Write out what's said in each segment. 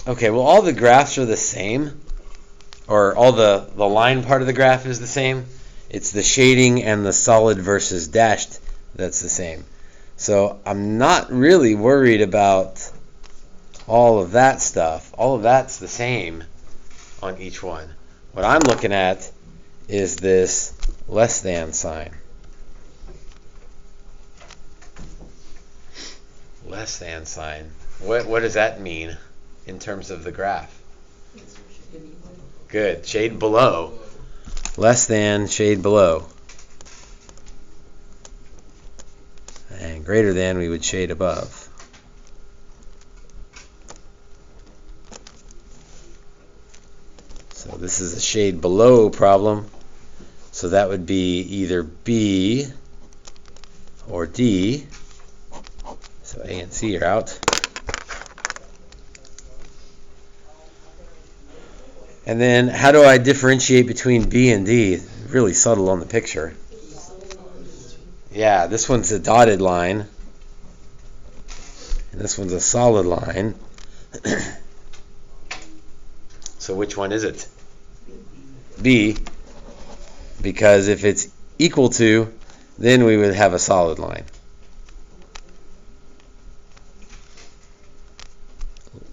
Okay, well, all the graphs are the same, or all the line part of the graph is the same. It's the shading and the solid versus dashed that's the same. So I'm not really worried about all of that stuff. All of that's the same on each one. What I'm looking at is this less than sign. Less than sign. What does that mean in terms of the graph? Good. Shade below. Less than, shade below. And greater than, we would shade above. So this is a shade below problem. So that would be either B or D. So A and C are out. And then how do I differentiate between B and D? Really subtle on the picture. Yeah, this one's a dotted line. And this one's a solid line. So which one is it? B. Because if it's equal to, then we would have a solid line.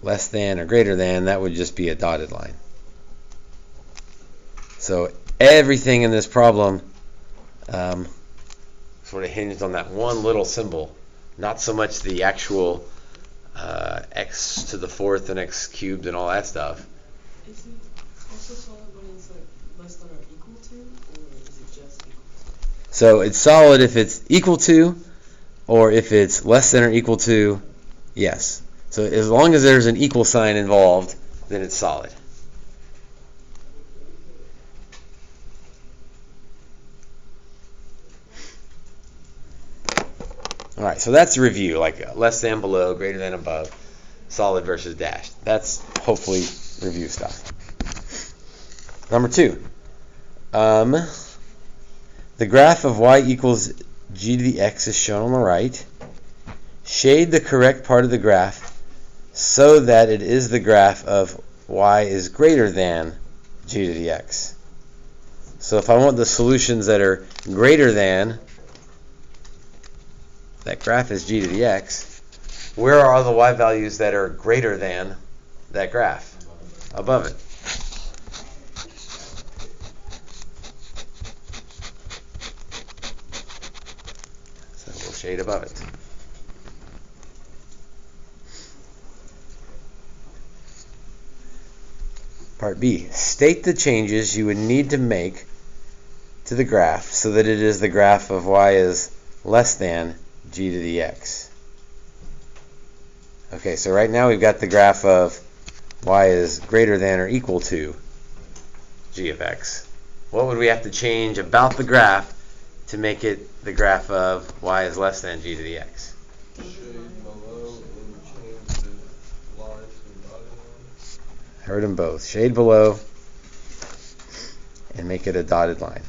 Less than or greater than, that would just be a dotted line. So everything in this problem sort of hinged on that one little symbol, not so much the actual x to the fourth and x cubed and all that stuff. Is it also solid when it's like less than or equal to, or is it just equal to? So it's solid if it's equal to, or if it's less than or equal to, yes. So as long as there's an equal sign involved, then it's solid. All right, so that's the review, like less than, below, greater than, above, solid versus dashed. That's hopefully review stuff. Number 2. The graph of y equals g to the x is shown on the right. Shade the correct part of the graph so that it is the graph of y is greater than g to the x. So if I want the solutions that are greater than, that graph is g to the x, where are the y values that are greater than that graph? Above it. So we'll shade above it. Part B. State the changes you would need to make to the graph so that it is the graph of y is less than g to the x. Okay, so right now we've got the graph of y is greater than or equal to g of x. What would we have to change about the graph to make it the graph of y is less than g to the x? Shade below and change the line to dotted line. Heard them both. Shade below and make it a dotted line.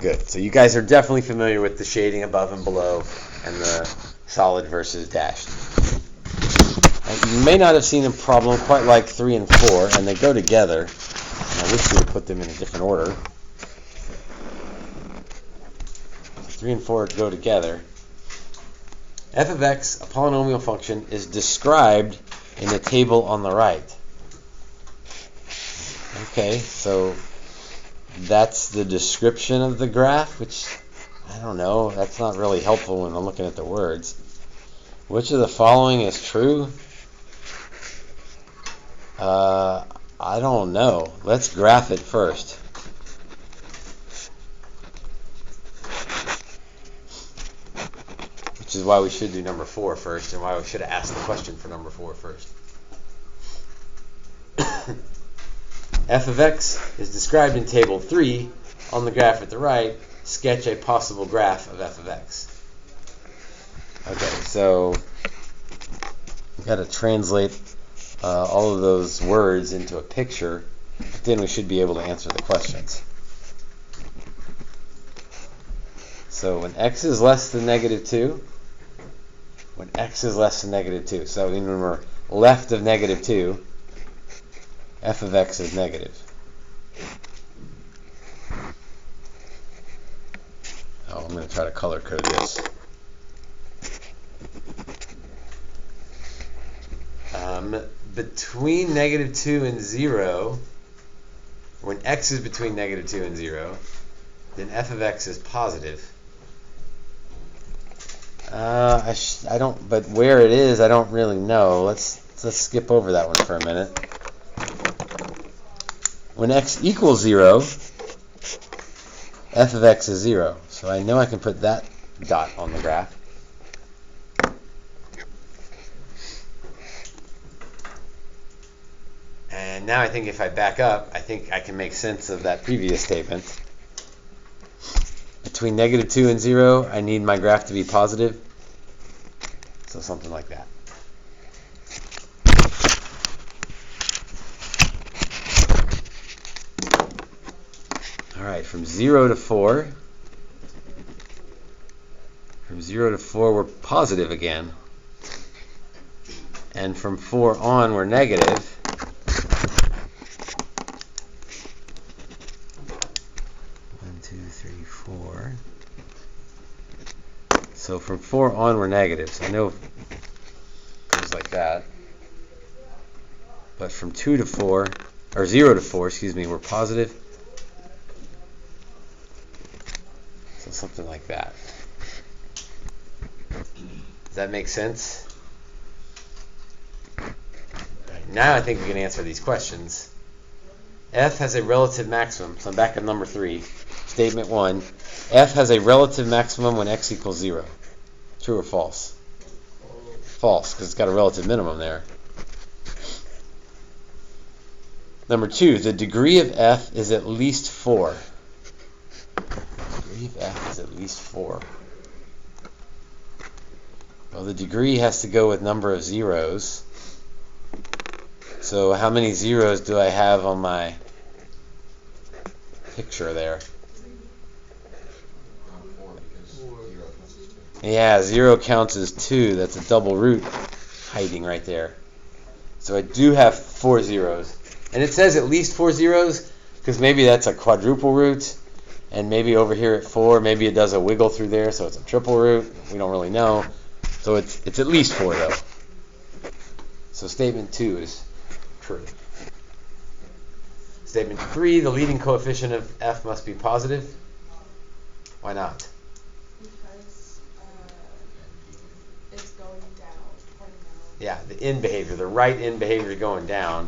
Good. So you guys are definitely familiar with the shading above and below and the solid versus dashed. You may not have seen a problem quite like 3 and 4, and they go together. And I wish we would put them in a different order. 3 and 4 go together. F of x, a polynomial function, is described in the table on the right. Okay, so that's the description of the graph, which, I don't know, that's not really helpful when I'm looking at the words. Which of the following is true? I don't know. Let's graph it first. Which is why we should do number 4 first, and why we should have asked the question for number 4 first. F of x is described in table 3 on the graph at the right. Sketch a possible graph of f of x. Okay, so we've got to translate all of those words into a picture. Then we should be able to answer the questions. So when x is less than negative 2, when x is less than negative 2, so when we're left of negative 2, f of x is negative. Oh, I'm going to try to color code this. Between negative 2 and 0, when x is between negative 2 and 0, then f of x is positive. I don't, but where it is, I don't really know. Let's skip over that one for a minute. When x equals 0, f of x is 0. So I know I can put that dot on the graph. And now I think if I back up, I think I can make sense of that previous statement. Between negative 2 and 0, I need my graph to be positive. So something like that. All right, from 0 to 4. From 0 to 4, we're positive again. And from 4 on, we're negative. So from 4 on, we're negative. So I know it goes like that. But from 2 to 4, or 0 to 4, excuse me, we're positive. So something like that. Does that make sense? Right, now I think we can answer these questions. F has a relative maximum. So I'm back at number 3. Statement 1. F has a relative maximum when x equals 0. True or false? False, because it's got a relative minimum there. Number 2. The degree of f is at least 4. The degree of f is at least 4. Well, the degree has to go with number of zeros. So how many zeros do I have on my picture there? Yeah, 0 counts as 2. That's a double root hiding right there. So I do have 4 zeros. And it says at least 4 zeros because maybe that's a quadruple root. And maybe over here at 4, maybe it does a wiggle through there, so it's a triple root. We don't really know. So it's at least 4 though. So statement 2 is true. Statement 3, the leading coefficient of f must be positive. Why not? Because it's going down, pointing down. Yeah, the in behavior, the right in behavior is going down.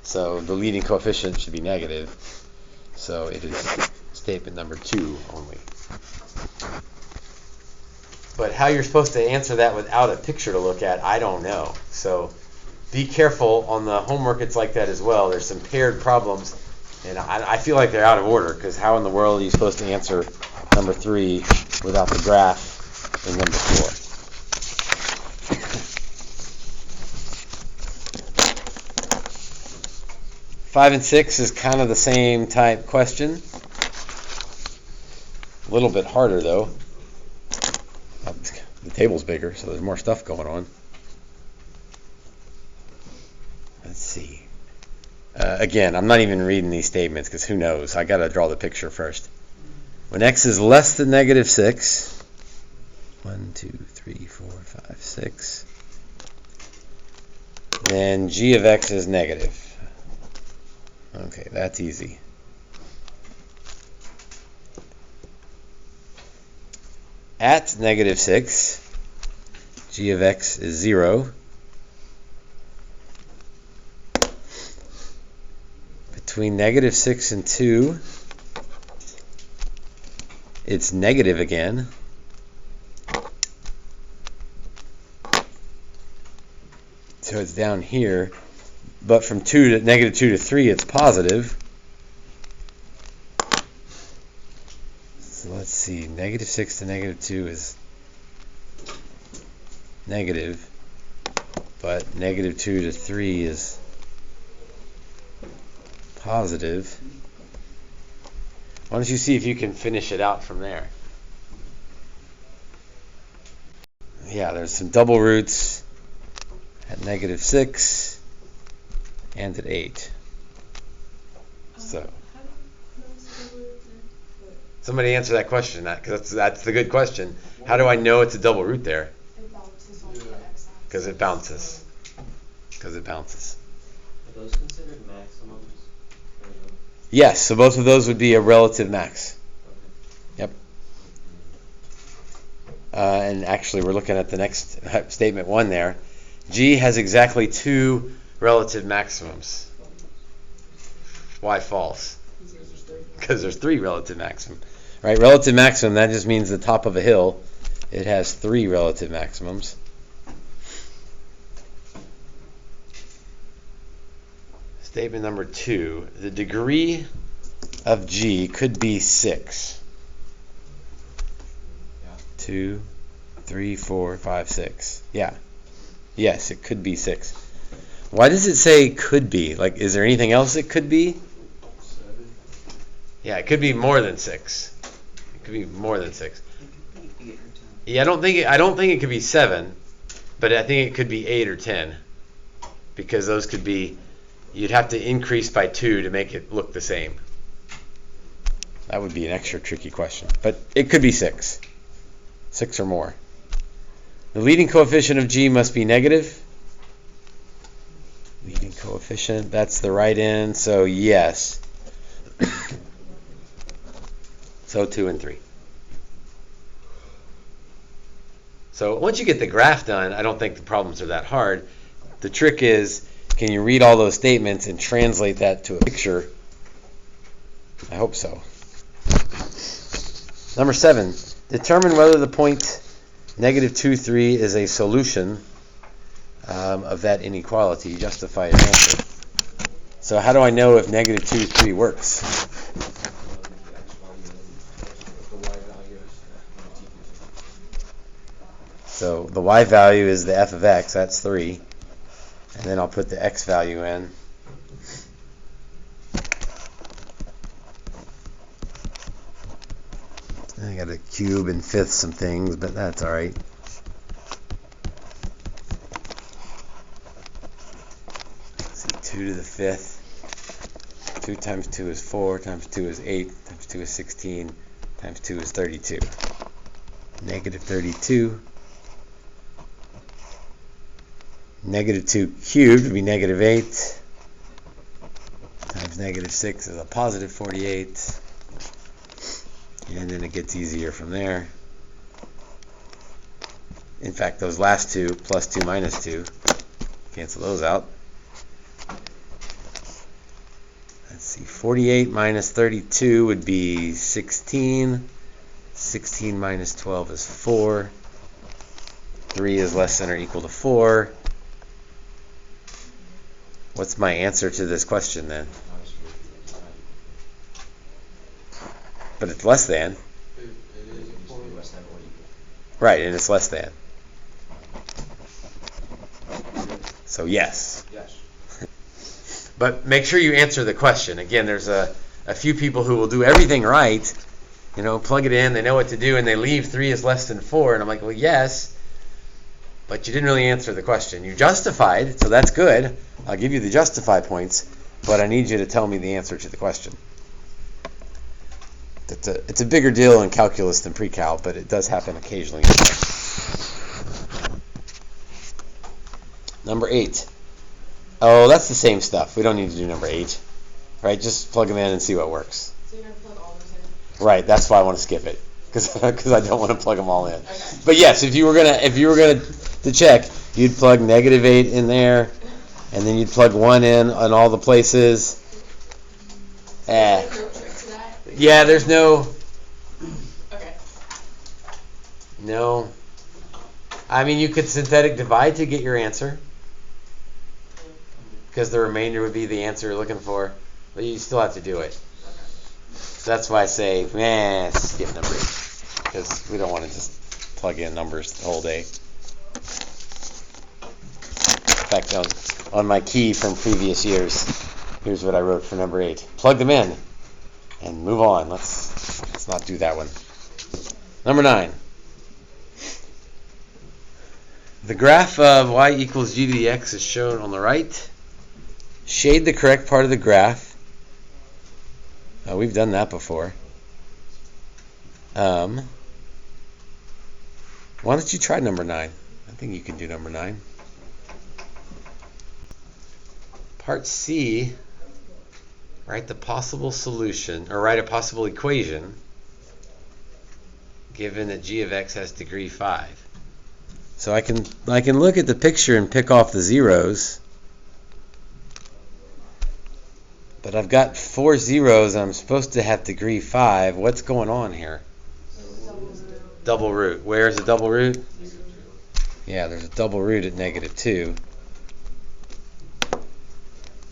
So the leading coefficient should be negative. So it is statement number 2 only. But how you're supposed to answer that without a picture to look at, I don't know. So be careful on the homework. It's like that as well. There's some paired problems, and I feel like they're out of order because how in the world are you supposed to answer number 3 without the graph in number 4? 5 and 6 is kind of the same type question. A little bit harder though. The table's bigger, so there's more stuff going on. Let's see. Again, I'm not even reading these statements because who knows? I got to draw the picture first. When x is less than negative 6, 1, 2, 3, 4, 5, 6, then g of x is negative. Okay, that's easy. At negative 6, g of x is 0. Between negative 6 and 2, it's negative again. So it's down here. But from negative 2 to 3, it's positive. So let's see. Negative 6 to negative 2 is negative. But negative 2 to 3 is positive. Why don't you see if you can finish it out from there? Yeah, there's some double roots at -6 and at 8. So How do you pronounce the double root there? somebody answer that question, because that's the good question. How do I know it's a double root there? It bounces off the Yeah. x-axis. Because it bounces. Because it bounces. Are those considered maximums? Or no? Yes, so both of those would be a relative max. Okay. And actually, we're looking at the next statement 1 there. G has exactly 2 relative maximums. Why false? Because there's 3 relative maximum. Right, relative maximum, that just means the top of a hill. It has 3 relative maximums. Statement number 2. The degree of G could be 6. 2, 3, 4, 5, 6. Yeah. Yes, it could be 6. Why does it say could be? Like, is there anything else it could be? 7. Yeah, it could be more than 6. It could be more than 6. It could be 8 or 10. Yeah, I don't think it could be 7, but I think it could be 8 or 10. Because those could be, you'd have to increase by 2 to make it look the same. That would be an extra tricky question. But it could be 6. 6 or more. The leading coefficient of G must be negative. Leading coefficient, that's the right end, so yes. So 2 and 3. So once you get the graph done, I don't think the problems are that hard. The trick is, can you read all those statements and translate that to a picture? I hope so. Number 7. Determine whether the point -2, 3 is a solution of that inequality. Justify your answer. So how do I know if -2, 3 works? So the y value is the f of x, that's 3. And then I'll put the x value in. I got to cube and fifth some things, but that's all right. Let's see, 2 to the 5th. 2 times 2 is 4, times 2 is 8, times 2 is 16, times 2 is 32. -32. -2 cubed would be -8. Times -6 is a positive 48. And then it gets easier from there. In fact, those last two, plus 2 minus 2, cancel those out. Let's see, 48 minus 32 would be 16. 16 minus 12 is 4. 3 is less than or equal to 4. What's my answer to this question then? But it's less than. It is a point. Less than or equal. Right, and it's less than. So yes. Yes. But make sure you answer the question. Again, there's a few people who will do everything right, plug it in, they know what to do, and they leave 3 is less than 4. And I'm like, well, yes, but you didn't really answer the question. You justified, so that's good. I'll give you the justify points, but I need you to tell me the answer to the question. It's a bigger deal in calculus than pre-cal, but it does happen occasionally. Number 8. Oh, that's the same stuff. We don't need to do number 8. Right? Just plug them in and see what works. So you're going to plug all those in? Right, that's why I want to skip it. Because I don't want to plug them all in. Okay. But yes, if you were gonna to check, you'd plug -8 in there, and then you'd plug 1 in on all the places. There's no trick to that? Yeah, there's no. Okay. No. I mean, you could synthetic divide to get your answer, because the remainder would be the answer you're looking for, but you still have to do it. So that's why I say, skip number 8, because we don't want to just plug in numbers the whole day. In fact, on my key from previous years, here's what I wrote for number 8. Plug them in and move on. Let's not do that one. Number 9. The graph of y equals g to the x is shown on the right. Shade the correct part of the graph. We've done that before. Why don't you try number 9? I think you can do number 9. Part C, write the possible solution, or write a possible equation given that g of x has degree 5. So I can look at the picture and pick off the zeros, but I've got 4 zeros and I'm supposed to have degree 5. What's going on here? Double root. Where's the double root? Yeah, there's a double root at -2.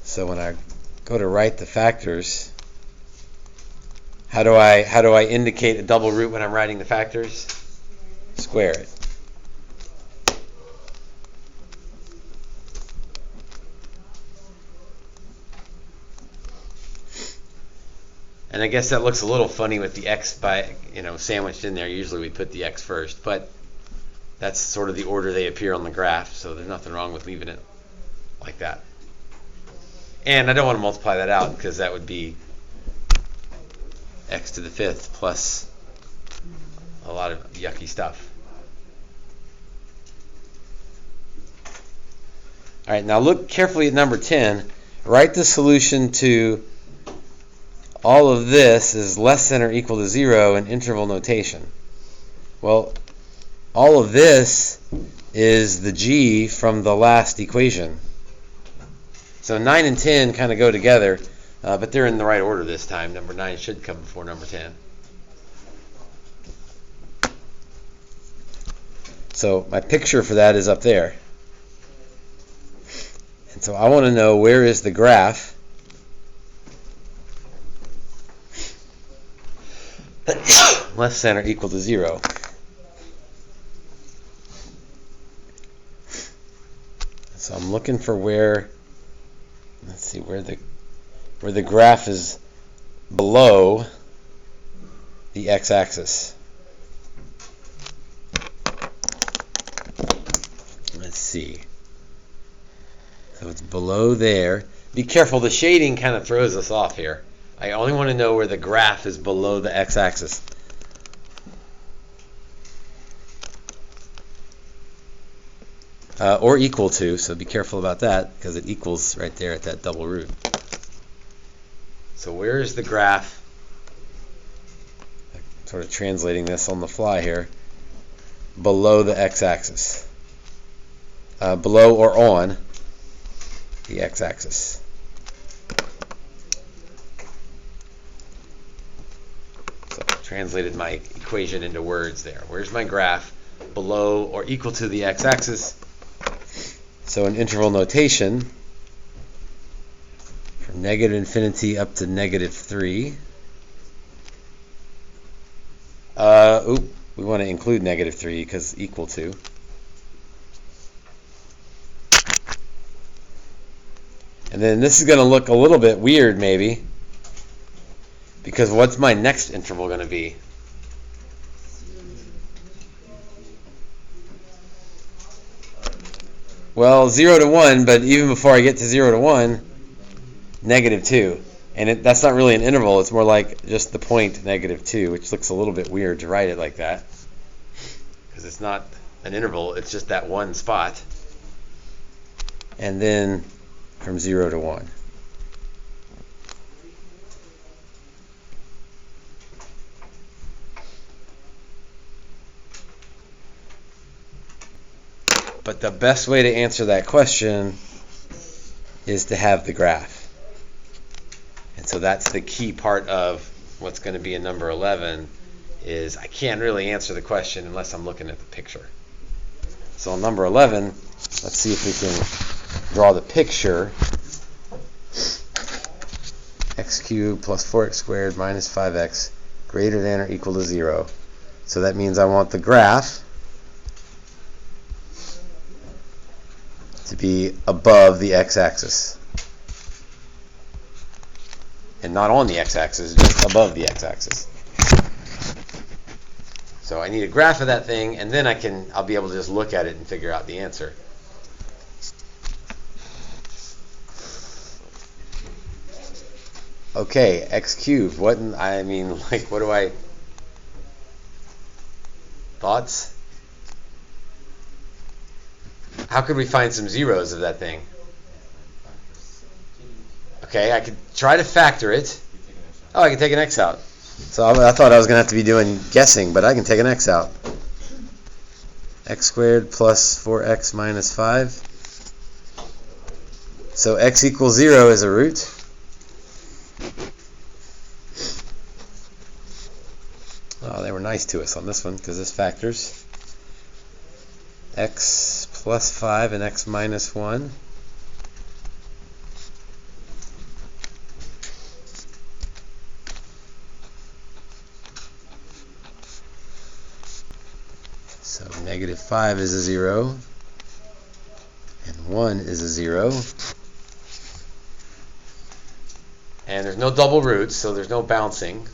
So when I go to write the factors, how do I indicate a double root when I'm writing the factors? Square it. And I guess that looks a little funny with the x sandwiched in there. Usually we put the x first, but that's sort of the order they appear on the graph, so there's nothing wrong with leaving it like that. And I don't want to multiply that out because that would be x to the 5th plus a lot of yucky stuff. All right, now look carefully at number 10. Write the solution to all of this is less than or equal to 0 in interval notation. Well, all of this is the g from the last equation. So 9 and 10 kind of go together, but they're in the right order this time. Number 9 should come before number 10. So my picture for that is up there. And so I want to know, where is the graph less than or equal to 0? So I'm looking for where, let's see, where the graph is below the x-axis. Let's see. So it's below there. Be careful, the shading kind of throws us off here. I only want to know where the graph is below the x-axis. Or equal to, so be careful about that, because it equals right there at that double root. So where is the graph? I'm sort of translating this on the fly here. Below the x-axis. Below or on the x-axis. So I translated my equation into words there. Where's my graph? Below or equal to the x-axis. So in interval notation, from -infinity up to -3. We want to include -3 because equal to. And then this is going to look a little bit weird maybe, because what's my next interval going to be? Well, 0 to 1, but even before I get to 0 to 1, -2. And that's not really an interval, it's more like just the point -2, which looks a little bit weird to write it like that. Because it's not an interval, it's just that one spot. And then from 0 to 1. But the best way to answer that question is to have the graph. And so that's the key part of what's going to be in number 11, is I can't really answer the question unless I'm looking at the picture. So on number 11, let's see if we can draw the picture. X cubed plus 4x squared minus 5x greater than or equal to 0. So that means I want the graph to be above the x-axis. And not on the x-axis, just above the x-axis. So I need a graph of that thing, and then I'll be able to just look at it and figure out the answer. Okay, x cubed. What do I... Thoughts? How could we find some zeros of that thing? Okay, I could try to factor it. Oh, I can take an x out. So I thought I was going to have to be doing guessing, but I can take an x out. X squared plus 4x minus 5. So x equals 0 is a root. Oh, they were nice to us on this one because this factors. X plus 5 and x minus 1. So negative 5 is a 0, and 1 is a 0. And there's no double roots, so there's no bouncing.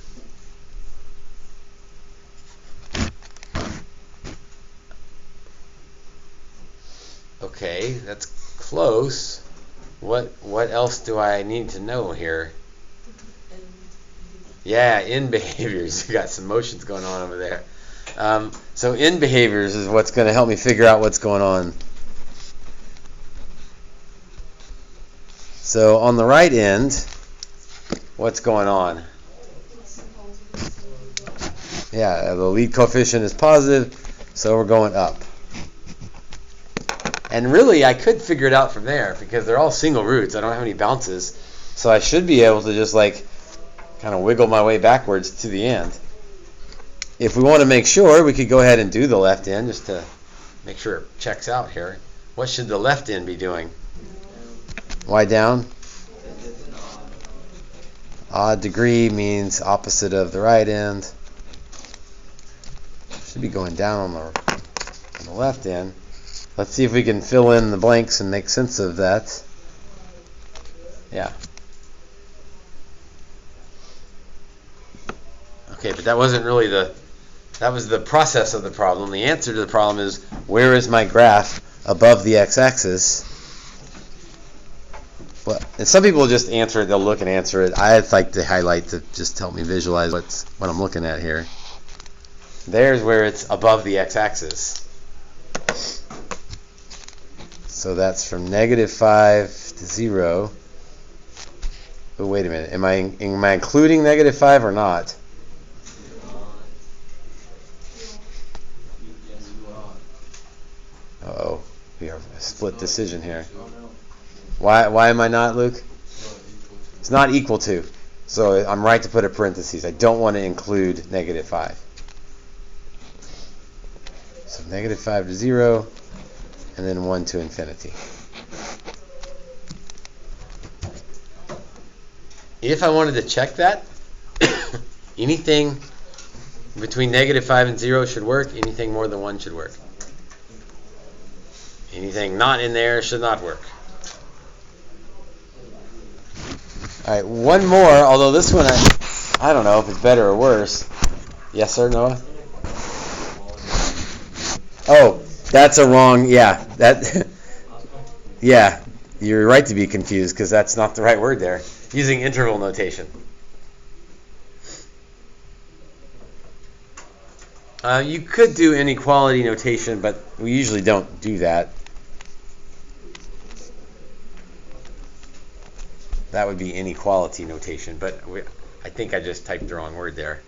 Okay, that's close. What else do I need to know here? Yeah, in behaviors. You got some motions going on over there. So in behaviors is what's going to help me figure out what's going on. So on the right end, what's going on? Yeah, the lead coefficient is positive, so we're going up. And really, I could figure it out from there because they're all single roots. I don't have any bounces, so I should be able to just kind of wiggle my way backwards to the end. If we want to make sure, we could go ahead and do the left end just to make sure it checks out here. What should the left end be doing? Y down? Odd degree means opposite of the right end. Should be going down on the left end. Let's see if we can fill in the blanks and make sense of that. Yeah. Okay, but that wasn't really that was the process of the problem. The answer to the problem is, where is my graph above the x-axis? Well, and some people just answer it, they'll look and answer it. I'd like to highlight to just help me visualize what I'm looking at here. There's where it's above the x-axis. So that's from negative 5 to 0. Oh, wait a minute. Am I including negative 5 or not? Uh-oh. We have a split decision here. Why am I not, Luke? It's not equal to. So I'm right to put a parentheses. I don't want to include negative 5. So negative 5 to 0. And then 1 to infinity. If I wanted to check that, anything between negative 5 and 0 should work. Anything more than 1 should work. Anything not in there should not work. All right, one more, although this one, I don't know if it's better or worse. Yes, sir, Noah? Oh. That's a wrong, yeah, you're right to be confused because that's not the right word there. Using interval notation. You could do inequality notation, but we usually don't do that. That would be inequality notation, but I think I just typed the wrong word there.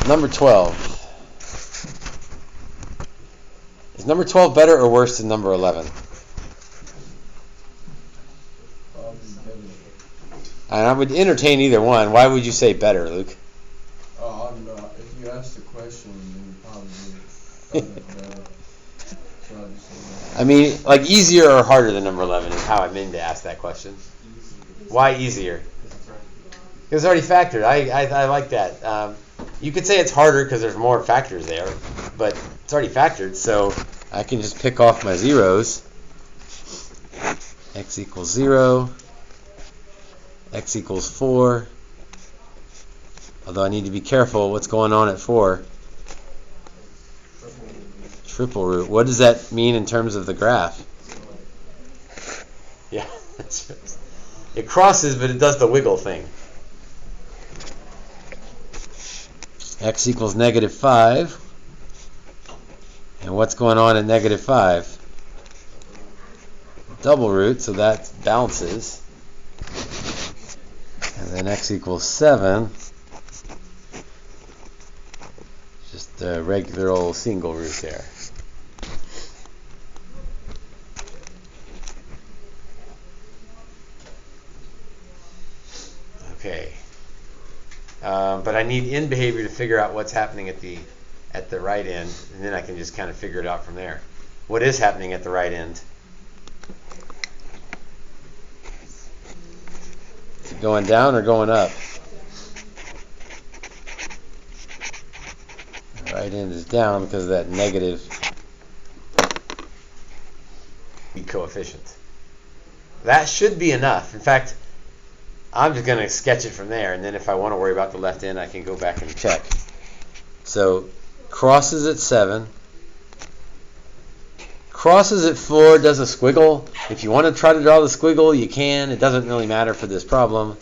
Number 12. Is number 12 better or worse than number 11? And I would entertain either one. Why would you say better, Luke? Oh, I don't know. If you ask the question, then probably better. So I just say that. I mean, like easier or harder than number 11 is how I meant to ask that question. Why easier? It's already factored. I like that. You could say it's harder because there's more factors there, but it's already factored, so I can just pick off my zeros. X equals 0. X equals 4. Although I need to be careful what's going on at 4. Triple root. What does that mean in terms of the graph? Yeah, it crosses, but it does the wiggle thing. X equals -5. And what's going on at -5? Double root, so that bounces. And then x equals 7. Just a regular old single root there. Okay. But I need in behavior to figure out what's happening at the right end, and then I can just kind of figure it out from there. What is happening at the right end? Is it going down or going up? The right end is down because of that negative coefficient. That should be enough. In fact, I'm just going to sketch it from there, and then if I want to worry about the left end, I can go back and check. So, crosses at 7. Crosses at 4, does a squiggle. If you want to try to draw the squiggle, you can. It doesn't really matter for this problem.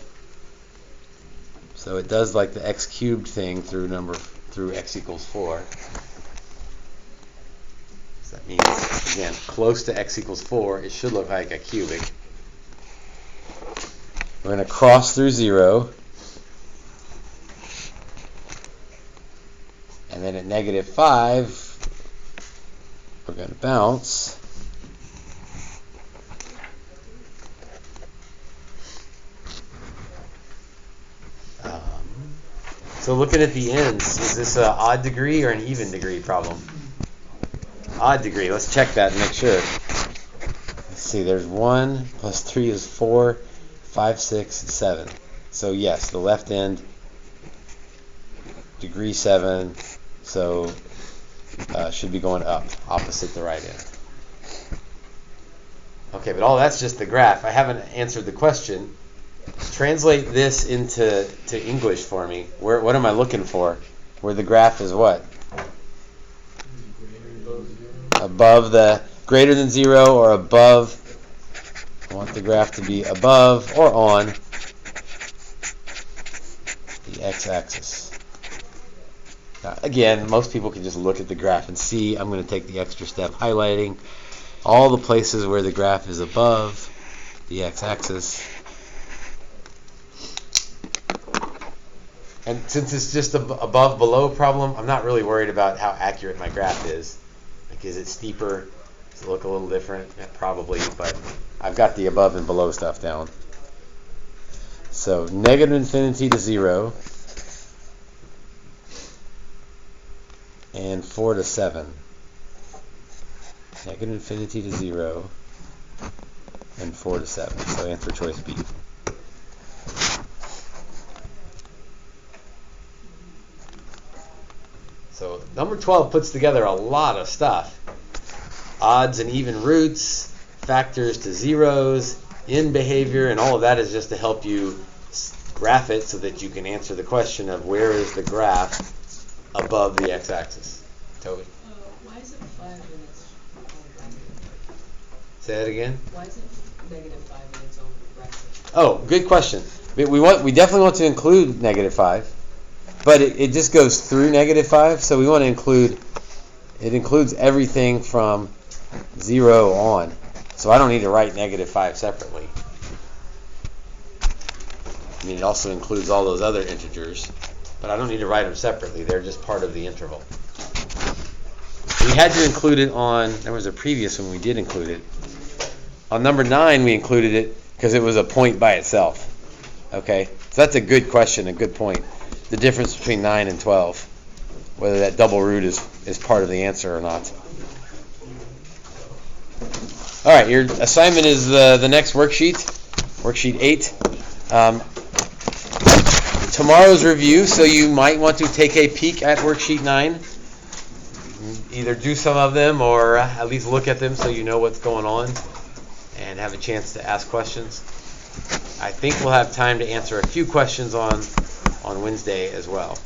So it does like the x cubed thing through x equals 4. So that means, again, close to x equals 4, it should look like a cubic. We're going to cross through 0. And then at -5, we're going to bounce. So looking at the ends, is this an odd degree or an even degree problem? Odd degree. Let's check that and make sure. Let's see. There's 1 plus 3 is 4, 5, 6, 7. So yes, the left end, degree 7, so should be going up, opposite the right end. Okay, but all that's just the graph. I haven't answered the question. Translate this into English for me. What am I looking for? Where the graph is what? Above the greater than 0 or above. I want the graph to be above or on the x-axis. Now, again, most people can just look at the graph and see. I'm going to take the extra step highlighting all the places where the graph is above the x-axis. And since it's just a above-below problem, I'm not really worried about how accurate my graph is. Like, is it steeper? Does it look a little different? Yeah, probably, but I've got the above and below stuff down. So -infinity to 0 and 4 to 7. -infinity to 0 and 4 to 7. So answer choice B. So number 12 puts together a lot of stuff. Odds and even roots, factors to zeros, in behavior, and all of that is just to help you graph it so that you can answer the question of where is the graph above the x-axis. Toby? Why is it 5 and it's Say that again? Why is it -5 and its own bracket? Oh, good question. We definitely want to include -5, but it just goes through -5, so we want to include, it includes everything from 0 on. So I don't need to write -5 separately. I mean, it also includes all those other integers, but I don't need to write them separately. They're just part of the interval. We had to include it on, there was a previous one we did include it. On number 9, we included it because it was a point by itself. Okay, so that's a good question, a good point. The difference between 9 and 12, whether that double root is part of the answer or not. All right, your assignment is the next worksheet, worksheet 8. Tomorrow's review, so you might want to take a peek at worksheet 9. Either do some of them or at least look at them so you know what's going on and have a chance to ask questions. I think we'll have time to answer a few questions on on Wednesday as well.